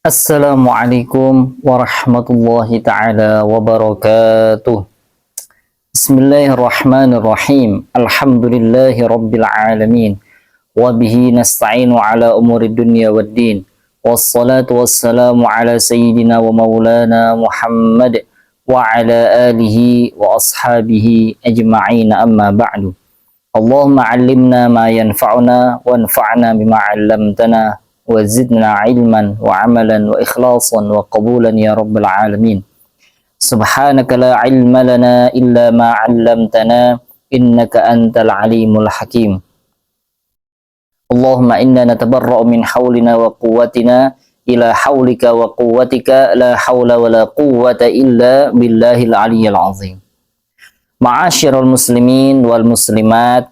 Assalamualaikum warahmatullahi ta'ala wabarakatuh. Bismillahirrahmanirrahim. Alhamdulillahi rabbil alamin. Wabihi nasta'inu ala umuri dunya waddin. Wassalatu wassalamu ala sayyidina wa maulana Muhammad wa ala alihi wa ashabihi ajma'ina amma ba'du. Allahumma allimna ma yanfa'una wanfa'na bima 'allamtana وزدنا علما وعملا وإخلاصا وقبولا يا رب العالمين. سبحانك لا علم لنا إلا ما علمتنا إنك أنت العليم الحكيم. اللهم إنا نتبرأ من حولنا وقوتنا إلى حولك وقوتك لا حول ولا قوة إلا بالله العلي العظيم. Ma'asyiral muslimin wal muslimat,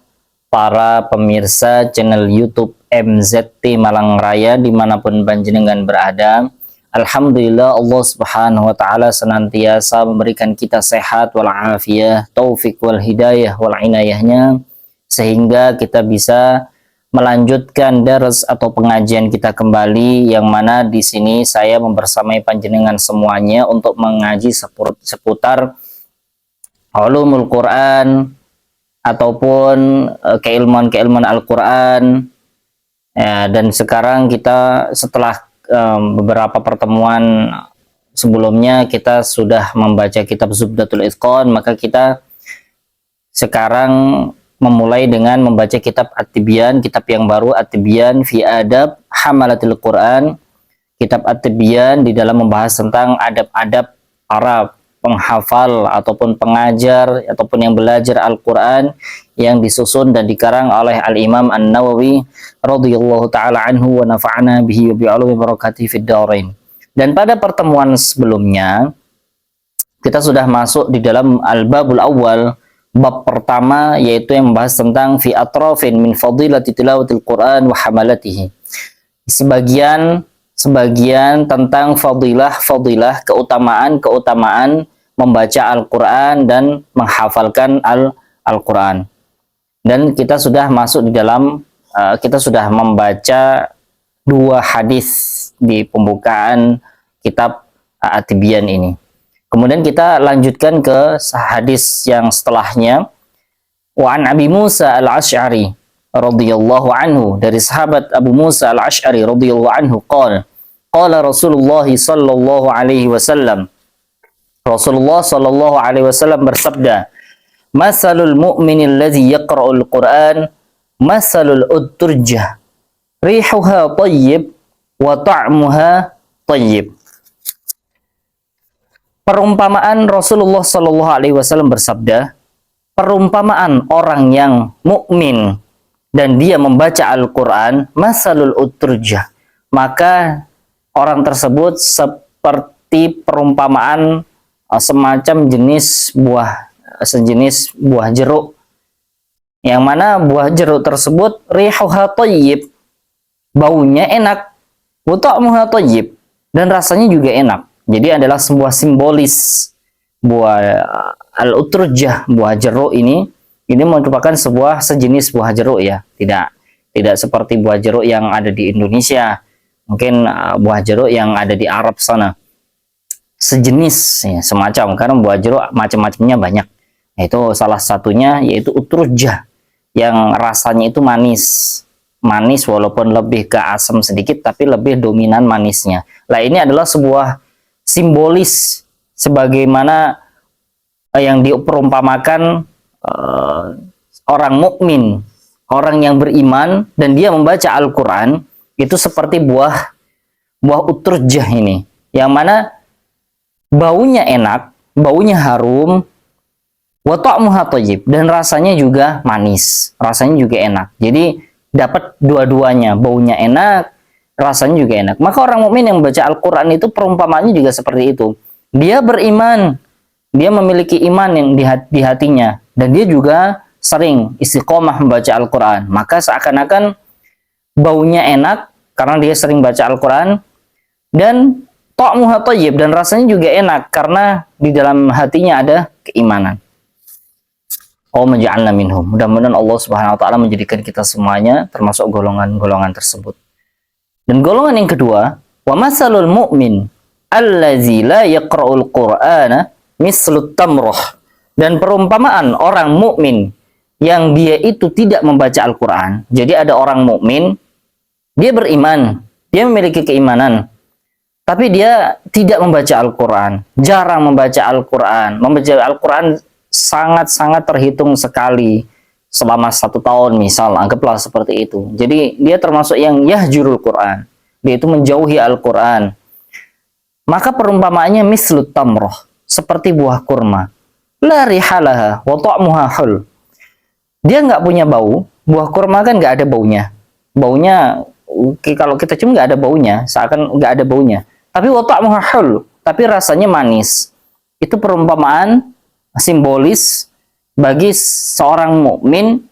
para pemirsa channel YouTube MZT Malang Raya dimanapun panjenengan berada, alhamdulillah Allah subhanahu wa ta'ala senantiasa memberikan kita sehat walafiat, taufik wal hidayah wal inayahnya, sehingga kita bisa melanjutkan dars atau pengajian kita kembali, yang mana di sini saya membersamai panjenengan semuanya untuk mengaji seputar ulumul Quran ataupun keilmuan-keilmuan Al-Quran. Ya, dan sekarang kita setelah beberapa pertemuan sebelumnya kita sudah membaca kitab Zubdatul Itqan, maka kita sekarang memulai dengan membaca kitab At-Tibyan, kitab yang baru, At-Tibyan fi Adab Hamalatil Quran. Kitab At-Tibyan di dalam membahas tentang adab-adab para penghafal ataupun pengajar ataupun yang belajar Al-Quran, yang disusun dan dikarang oleh Al-Imam An-Nawawi radhiyallahu ta'ala anhu wa nafa'ana bihi wa bi'alumi barakatihi fid dharain. Dan pada pertemuan sebelumnya kita sudah masuk di dalam Al-Babul Awwal, bab pertama, yaitu yang membahas tentang fi atrafin min fadilati tilawatil Quran wa hamalatihi. Sebagian tentang fadilah, keutamaan membaca Al-Quran dan menghafalkan Al-Quran. Dan kita sudah masuk di dalam, kita sudah membaca 2 hadis di pembukaan kitab At-Tibyan ini. Kemudian kita lanjutkan ke hadis yang setelahnya. Wa an Abi Musa Al-Asy'ari radhiyallahu anhu, dari sahabat Abu Musa Al-Asy'ari radhiyallahu anhu, qala Rasulullah sallallahu alaihi wasallam, Rasulullah sallallahu alaihi wasallam bersabda, masalul mu'minil ladzi yaqra'ul Qur'an masalul utturjah rihuha thayyib wa ta'muha thayyib. Perumpamaan Rasulullah sallallahu alaihi wasallam bersabda, perumpamaan orang yang mukmin dan dia membaca Al-Quran, masalul utturjah, maka orang tersebut seperti perumpamaan semacam sejenis buah jeruk, yang mana buah jeruk tersebut rihuha thayyib, baunya enak, wa ta'muha thayyib, dan rasanya juga enak. Jadi adalah sebuah simbolis buah al-utrujah, buah jeruk ini merupakan sejenis buah jeruk, ya, tidak seperti buah jeruk yang ada di Indonesia, mungkin buah jeruk yang ada di Arab sana, sejenis, ya, semacam, karena buah jeruk macam-macamnya banyak. Nah, itu salah satunya yaitu utrujah, yang rasanya itu manis walaupun lebih ke asam sedikit, tapi lebih dominan manisnya. Nah, ini adalah sebuah simbolis sebagaimana yang diperumpamakan orang mukmin, orang yang beriman dan dia membaca Al-Quran, itu seperti buah utrujah ini, yang mana baunya enak, baunya harum, wa ta'muha thayyib, dan rasanya juga manis, rasanya juga enak. Jadi dapat dua-duanya, baunya enak, rasanya juga enak. Maka orang mukmin yang membaca Al-Quran itu perumpamaannya juga seperti itu. Dia beriman, dia memiliki iman yang di hatinya, dan dia juga sering istiqomah membaca Al-Quran. Maka seakan-akan baunya enak karena dia sering baca Al-Quran, dan ta'muha thayyib, dan rasanya juga enak karena di dalam hatinya ada keimanan. Allahumma ja'alna minhum. Mudah-mudahan Allah Subhanahu wa taala menjadikan kita semuanya termasuk golongan-golongan tersebut. Dan golongan yang kedua, Wa masalul mu'min allazi la yaqra'ul Qur'ana mislut tamrah. Dan perumpamaan orang mukmin yang dia itu tidak membaca Al-Qur'an. Jadi ada orang mukmin, dia beriman, dia memiliki keimanan, tapi dia tidak membaca Al-Quran, jarang membaca Al-Quran. Membaca Al-Quran sangat-sangat terhitung sekali selama 1 tahun misal, anggaplah seperti itu. Jadi dia termasuk yang yahjurul Quran, dia itu menjauhi Al-Quran. Maka perumpamaannya mislut tamroh, seperti buah kurma. La rihalaha wa ta'muha hul. Dia nggak punya bau, buah kurma kan nggak ada baunya. Baunya, kalau kita cium nggak ada baunya, seakan nggak ada baunya. Tapi wa ta'muha hul, tapi rasanya manis. Itu perumpamaan simbolis bagi seorang mukmin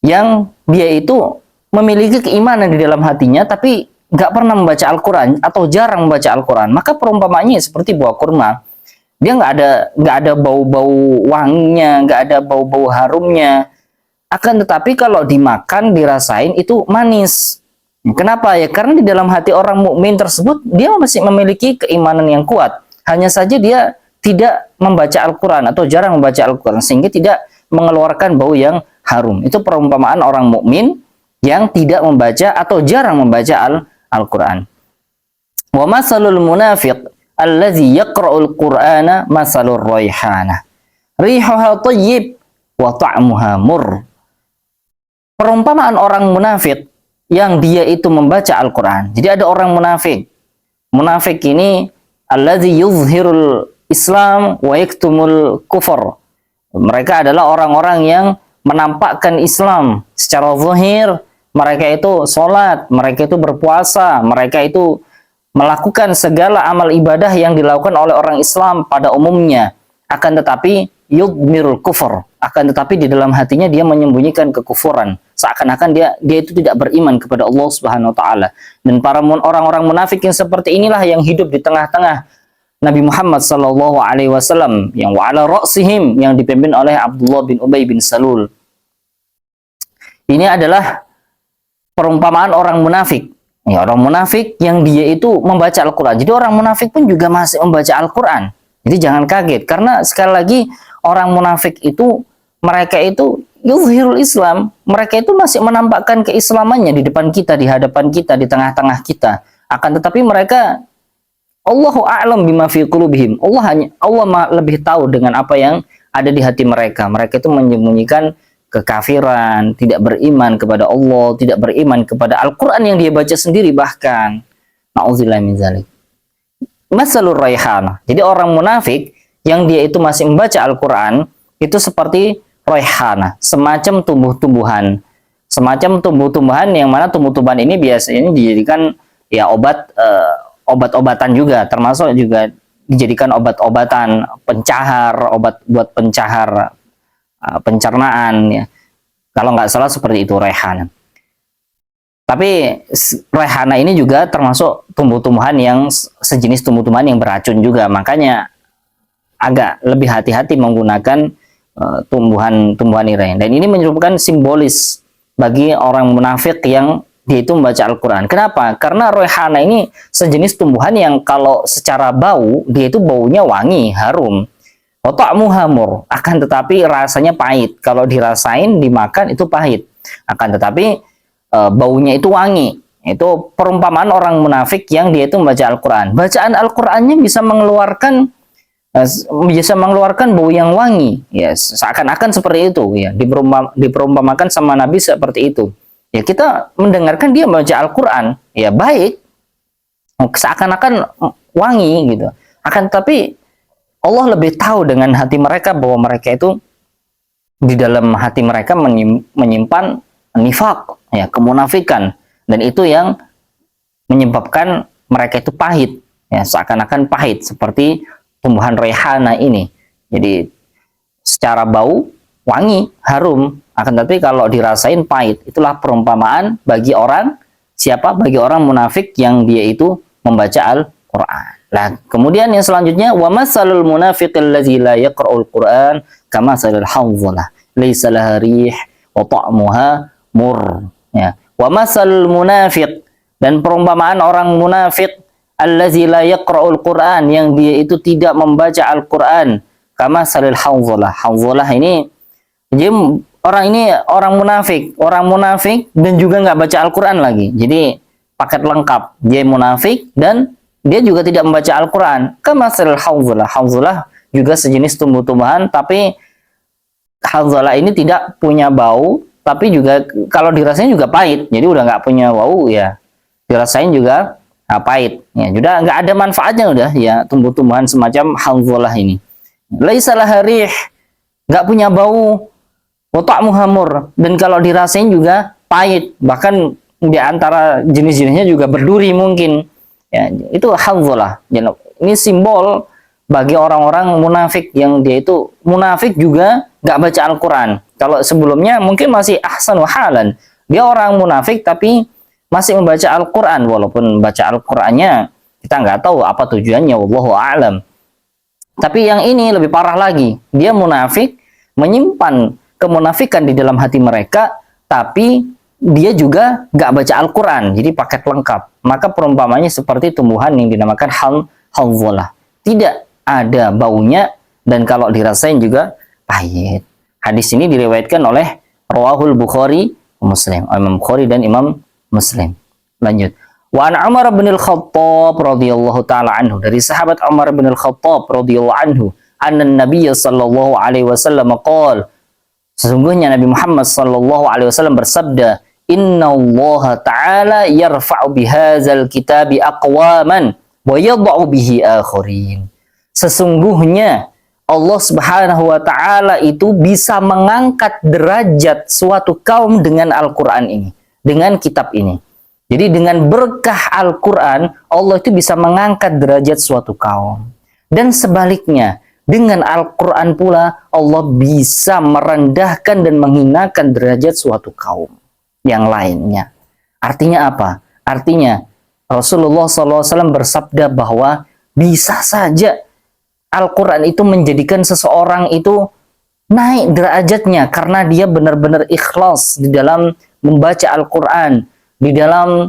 yang dia itu memiliki keimanan di dalam hatinya, tapi nggak pernah membaca Al-Quran atau jarang membaca Al-Quran. Maka perumpamaannya seperti buah kurma. Dia nggak ada bau-bau wanginya, nggak ada bau-bau harumnya. Akan tetapi kalau dimakan, dirasain itu manis. Kenapa ya? Karena di dalam hati orang mukmin tersebut dia masih memiliki keimanan yang kuat. Hanya saja dia tidak membaca Al-Quran atau jarang membaca Al-Quran sehingga tidak mengeluarkan bau yang harum. Itu perumpamaan orang mukmin yang tidak membaca atau jarang membaca Al-Quran. Wa masalul munafiq allazi yaqra'ul Qur'ana masalur raihanah. Rihuha thayyib wa ta'muha mur. Perumpamaan orang munafik yang dia itu membaca Al-Quran. Jadi ada orang munafik. Munafik ini allazi yuzhirul Islam wa yaktumul kufur. Mereka adalah orang-orang yang menampakkan Islam secara zahir. Mereka itu sholat, mereka itu berpuasa, mereka itu melakukan segala amal ibadah yang dilakukan oleh orang Islam pada umumnya. Akan tetapi yudmirul kufur, akan tetapi di dalam hatinya dia menyembunyikan kekufuran, seakan-akan dia itu tidak beriman kepada Allah Subhanahu wa taala. Dan para orang-orang munafik yang seperti inilah yang hidup di tengah-tengah Nabi Muhammad sallallahu alaihi wasallam, yang wa ala ra'sihim, yang dipimpin oleh Abdullah bin Ubay bin Salul. Ini adalah perumpamaan orang munafik. Ya, orang munafik yang dia itu membaca Al-Quran. Jadi orang munafik pun juga masih membaca Al-Quran. Jadi jangan kaget, karena sekali lagi orang munafik itu, mereka itu yuzhirul Islam, mereka itu masih menampakkan keislamannya di depan kita, di hadapan kita, di tengah-tengah kita. Akan tetapi mereka, Allahu a'lam bima fi qulubihim. Allah lebih tahu dengan apa yang ada di hati mereka. Mereka itu menyembunyikan kekafiran, tidak beriman kepada Allah, tidak beriman kepada Al-Quran yang dia baca sendiri bahkan. Na'udzubillah min dzalik. Masalur raihanah. Jadi orang munafik yang dia itu masih membaca Al-Quran itu seperti raihanah, semacam tumbuh-tumbuhan. Semacam tumbuh-tumbuhan yang mana tumbuh-tumbuhan ini biasanya dijadikan ya obat-obatan juga, termasuk juga dijadikan obat-obatan pencahar, obat buat pencahar pencernaan ya. Kalau nggak salah seperti itu raihanah. Tapi raihanah ini juga termasuk tumbuh-tumbuhan yang sejenis tumbuh-tumbuhan yang beracun juga. Makanya agak lebih hati-hati menggunakan tumbuhan-tumbuhan ini. Dan ini merupakan simbolis bagi orang munafik yang dia itu membaca Al-Quran. Kenapa? Karena raihanah ini sejenis tumbuhan yang kalau secara bau, dia itu baunya wangi, harum. Ta'muha mur, akan tetapi rasanya pahit. Kalau dirasain, dimakan itu pahit. Akan tetapi baunya itu wangi. Itu perumpamaan orang munafik yang dia itu membaca Al-Quran. Bacaan Al-Qurannya bisa mengeluarkan bau yang wangi. Ya, seakan-akan seperti itu. Ya, diperumpamakan sama Nabi seperti itu. Ya, kita mendengarkan dia membaca Al-Quran, ya baik, seakan-akan wangi gitu. Akan tetapi Allah lebih tahu dengan hati mereka, bahwa mereka itu di dalam hati mereka menyimpan nifak, ya, kemunafikan, dan itu yang menyebabkan mereka itu pahit, ya, seakan-akan pahit seperti tumbuhan raihanah ini. Jadi secara bau wangi, harum, akan tapi kalau dirasain pahit. Itulah perumpamaan bagi orang siapa? Bagi orang munafik yang dia itu membaca Al-Quran. Nah, kemudian yang selanjutnya, wa masalul munafiqil ladzi la yaqra'ul Qur'an kama salil hanzalah laysa laha rih wa ta'muha mur. Ya. Wa masalul munafiq, dan perumpamaan orang munafik allazi la yaqra'ul Qur'an, yang dia itu tidak membaca Al-Qur'an, kama salil Hanzalah. Hanzalah ini jadi orang munafik dan juga nggak baca Al-Qur'an lagi. Jadi paket lengkap. Dia munafik dan dia juga tidak membaca Al-Qur'an. Kama salil Hanzalah. Hanzalah juga sejenis tumbuh-tumbuhan, tapi Hanzalah ini tidak punya bau, tapi juga kalau dirasain juga pahit. Jadi udah nggak punya bau ya, dirasain juga pahit. Ya, sudah nggak ada manfaatnya udah ya tumbuh-tumbuhan semacam Hanzalah ini. Laisa laha rih, nggak punya bau, wa ta'muha mur, dan kalau dirasain juga pahit. Bahkan di antara jenis-jenisnya juga berduri mungkin. Ya, itu Hanzalah. Ini simbol bagi orang-orang munafik yang dia itu munafik juga nggak baca Al-Quran. Kalau sebelumnya mungkin masih ahsan wahalan, dia orang munafik tapi masih membaca Al-Quran, walaupun baca Al-Qurannya kita nggak tahu apa tujuannya, wallahu a'lam. Tapi yang ini lebih parah lagi, dia munafik, menyimpan kemunafikan di dalam hati mereka, tapi dia juga nggak baca Al-Quran, jadi paket lengkap. Maka perumpamannya seperti tumbuhan yang dinamakan Hanzalah, tidak ada baunya dan kalau dirasain juga pahit. Hadis ini diriwayatkan oleh Rawahul Bukhari Muslim, Imam Bukhari dan Imam Muslim. Lanjut. Wa an Umar bin Al-Khattab radhiyallahu taala anhu, dari sahabat Umar bin Al-Khattab radhiyallahu anhu, anna Nabiy sallallahu alaihi wasallam qala, sesungguhnya Nabi Muhammad sallallahu alaihi wasallam bersabda, "Inna Allah ta'ala yarfa'u bihadzal kitabi aqwaman wa yadh'u bihi akharin." Sesungguhnya Allah Subhanahu wa taala itu bisa mengangkat derajat suatu kaum dengan Al-Qur'an ini, dengan kitab ini. Jadi dengan berkah Al-Qur'an, Allah itu bisa mengangkat derajat suatu kaum. Dan sebaliknya, dengan Al-Qur'an pula Allah bisa merendahkan dan menghinakan derajat suatu kaum yang lainnya. Artinya apa? Artinya Rasulullah SAW bersabda bahwa bisa saja Al-Quran itu menjadikan seseorang itu naik derajatnya karena dia benar-benar ikhlas di dalam membaca Al-Quran, di dalam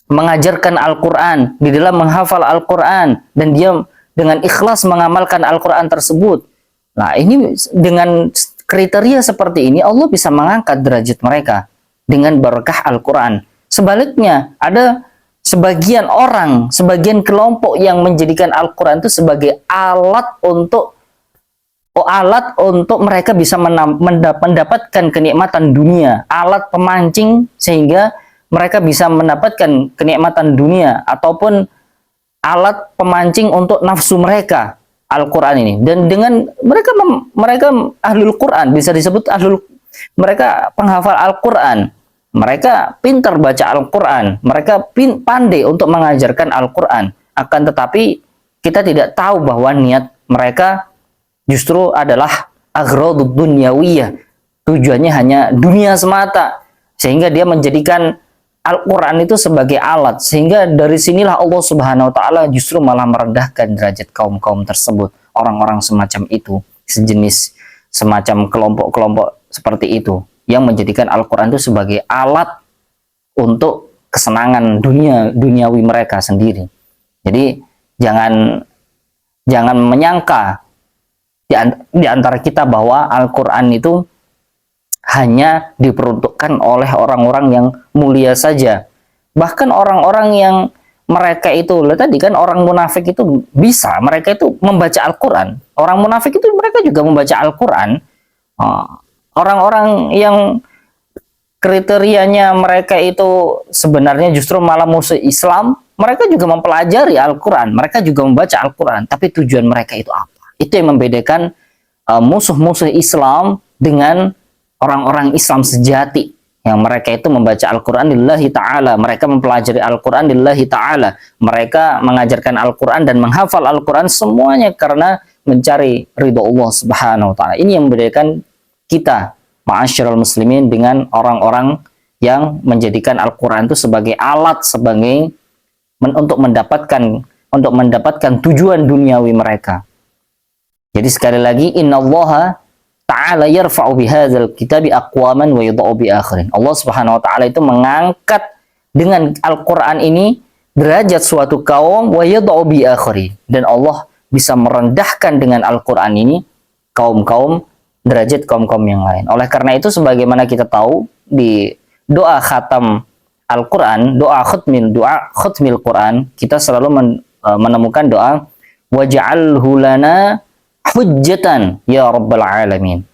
mengajarkan Al-Quran, di dalam menghafal Al-Quran, dan dia dengan ikhlas mengamalkan Al-Quran tersebut. Nah, ini dengan kriteria seperti ini Allah bisa mengangkat derajat mereka dengan berkah Al-Quran. Sebaliknya, ada sebagian orang, sebagian kelompok yang menjadikan Al-Quran itu sebagai alat untuk mereka bisa mendapatkan kenikmatan dunia, alat pemancing sehingga mereka bisa mendapatkan kenikmatan dunia, ataupun alat pemancing untuk nafsu mereka, Al-Quran ini. Dan dengan mereka ahlul Quran, bisa disebut mereka penghafal Al-Quran. Mereka pintar baca Al-Quran, mereka pandai untuk mengajarkan Al-Quran. Akan tetapi kita tidak tahu bahwa niat mereka justru adalah agradud dunyawiyah. Tujuannya hanya dunia semata. Sehingga dia menjadikan Al-Quran itu sebagai alat. Sehingga dari sinilah Allah Subhanahu wa Ta'ala justru malah merendahkan derajat kaum-kaum tersebut. Orang-orang semacam itu, sejenis semacam kelompok-kelompok seperti itu, yang menjadikan Al-Quran itu sebagai alat untuk kesenangan duniawi mereka sendiri. Jadi jangan menyangka di antara kita bahwa Al-Quran itu hanya diperuntukkan oleh orang-orang yang mulia saja. Bahkan orang-orang yang mereka itu, tadi kan orang munafik itu bisa, mereka itu membaca Al-Quran. Orang munafik itu mereka juga membaca Al-Quran. Orang-orang yang kriterianya mereka itu sebenarnya justru malah musuh Islam, mereka juga mempelajari Al-Quran, mereka juga membaca Al-Quran, tapi tujuan mereka itu apa? Itu yang membedakan musuh-musuh Islam dengan orang-orang Islam sejati, yang mereka itu membaca Al-Quran lillahi ta'ala, mereka mempelajari Al-Quran lillahi ta'ala, mereka mengajarkan Al-Quran dan menghafal Al-Quran semuanya karena mencari ridho Allah Subhanahu wa Ta'ala. Ini yang membedakan kita, ma'asyiral muslimin, dengan orang-orang yang menjadikan Al-Quran itu sebagai alat, untuk mendapatkan tujuan duniawi mereka. Jadi sekali lagi, innallaha ta'ala yarfa'u bihadzal kitabi aqwaman wa yadh'u bi akharin. Allah Subhanahu wa Ta'ala itu mengangkat dengan Al-Quran ini derajat suatu kaum wa yad'u bi akharin, dan Allah bisa merendahkan dengan Al-Qur'an ini kaum-kaum, derajat kaum-kaum yang lain. Oleh karena itu, sebagaimana kita tahu di doa khatam Al-Qur'an, doa khutmil Qur'an, kita selalu menemukan doa waj'alhu lana hujjatan ya rabbal alamin.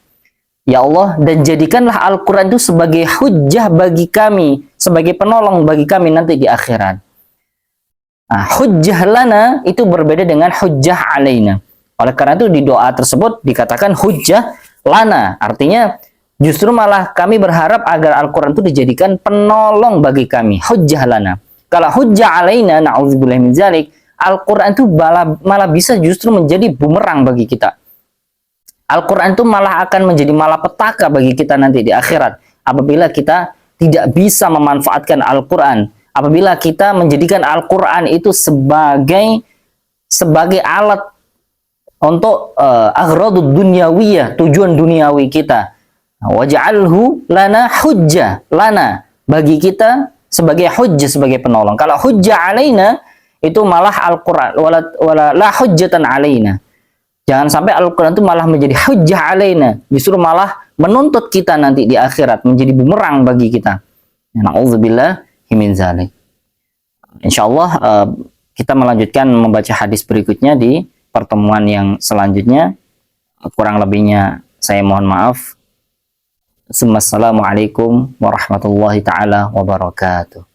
Ya Allah, dan jadikanlah Al-Quran itu sebagai hujjah bagi kami, sebagai penolong bagi kami nanti di akhirat. Nah, hujjah lana itu berbeda dengan hujjah alaina. Oleh karena itu di doa tersebut dikatakan hujjah lana. Artinya justru malah kami berharap agar Al-Quran itu dijadikan penolong bagi kami. Hujjah lana. Kalau hujjah alaina, na'udzubillah min dzalik, Al-Quran itu malah bisa justru menjadi bumerang bagi kita. Al-Quran itu malah akan menjadi malapetaka bagi kita nanti di akhirat apabila kita tidak bisa memanfaatkan Al-Quran, apabila kita menjadikan Al-Quran itu sebagai alat untuk agradud dunyawiyah, tujuan duniawi kita. Waj'alhu lana hujjah, lana bagi kita sebagai hujjah, sebagai penolong. Kalau hujjah alaina itu malah Al-Quran wala la hujjatan alaina. Jangan sampai Al-Quran itu malah menjadi hujjah alaina, justru malah menuntut kita nanti di akhirat, menjadi bumerang bagi kita. Na'udzubillah min dzalik. Insyaallah kita melanjutkan membaca hadis berikutnya di pertemuan yang selanjutnya. Kurang lebihnya saya mohon maaf. Assalamualaikum warahmatullahi taala wabarakatuh.